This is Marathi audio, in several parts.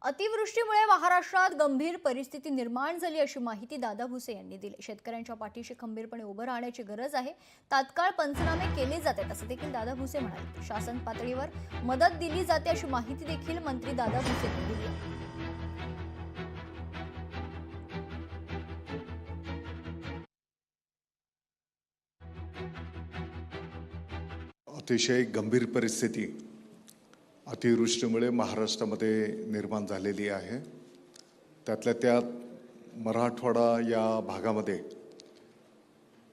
अतिवृष्टीमुळे महाराष्ट्रात गंभीर परिस्थिती निर्माण झाली अशी माहिती दादा भुसे यांनी दिली। शेतकऱ्यांच्या पाठीशी खंबीरपणे उभं राहण्याची गरज आहे। तात्काळ पंचनामे केले जातात असं देखील दादा भुसे म्हणाले। शासन पातळीवर मदत दिली जाते अशी माहिती देखील मंत्री दादा भुसे यांनी दिली। अतिशय गंभीर परिस्थिती अतिवृष्टीमुळे महाराष्ट्रामध्ये निर्माण झालेली आहे। त्यातल्या त्यात मराठवाडा या भागामध्ये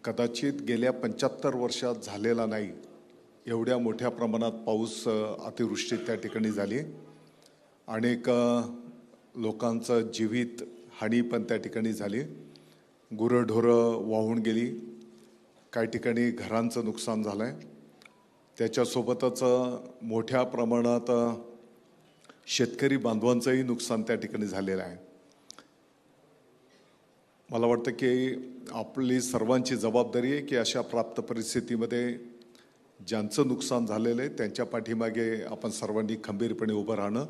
कदाचित गेल्या 75 वर्षात झालेला नाही एवढ्या मोठ्या प्रमाणात पाऊस अतिवृष्टी त्या ठिकाणी झाली। अनेक लोकांचं जीवित हानी पण त्या ठिकाणी झाली। गुरंढोरं वाहून गेली, काही ठिकाणी घरांचं नुकसान झालंय। त्याच्यासोबतच मोठ्या प्रमाणात शेतकरी बांधवांचंही नुकसान त्या ठिकाणी झालेलं आहे। मला वाटतं की आपली सर्वांची जबाबदारी आहे की अशा प्राप्त परिस्थितीमध्ये ज्यांचं नुकसान झालेलं आहे त्यांच्या पाठीमागे आपण सर्वांनी खंबीरपणे उभं राहणं।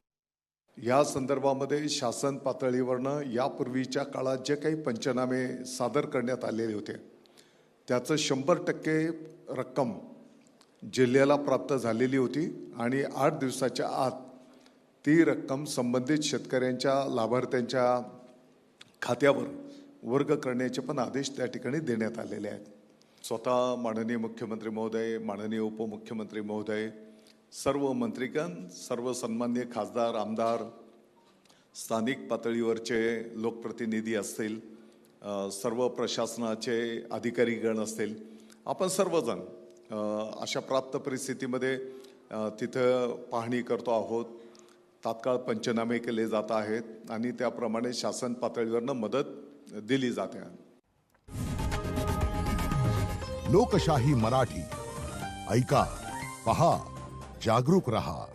या संदर्भामध्ये शासन पातळीवरनं यापूर्वीच्या काळात जे काही पंचनामे सादर करण्यात आलेले होते त्याचं 100% रक्कम जिल्ह्याला प्राप्त झालेली होती आणि 8 दिवसाच्या आत ती रक्कम संबंधित शेतकऱ्यांच्या लाभार्थ्यांच्या खात्यावर वर्ग करण्याचे पण आदेश त्या ठिकाणी देण्यात आलेले आहेत। स्वतः माननीय मुख्यमंत्री महोदय, माननीय उपमुख्यमंत्री महोदय, सर्व मंत्रीगण, सर्व सन्माननीय खासदार, आमदार, स्थानिक पातळीवरचे लोकप्रतिनिधी असतील, सर्व प्रशासनाचे अधिकारीगण असतील, आपण सर्वजण अशा प्राप्त परिस्थितीमध्ये तिथं पाहणी करतो आहोत। तात्काळ पंचनामे केले जात आहेत आणि त्याप्रमाणे शासन पातळीवरनं मदत दिली जाते। लोकशाही मराठी ऐका, पहा, जागरूक रहा।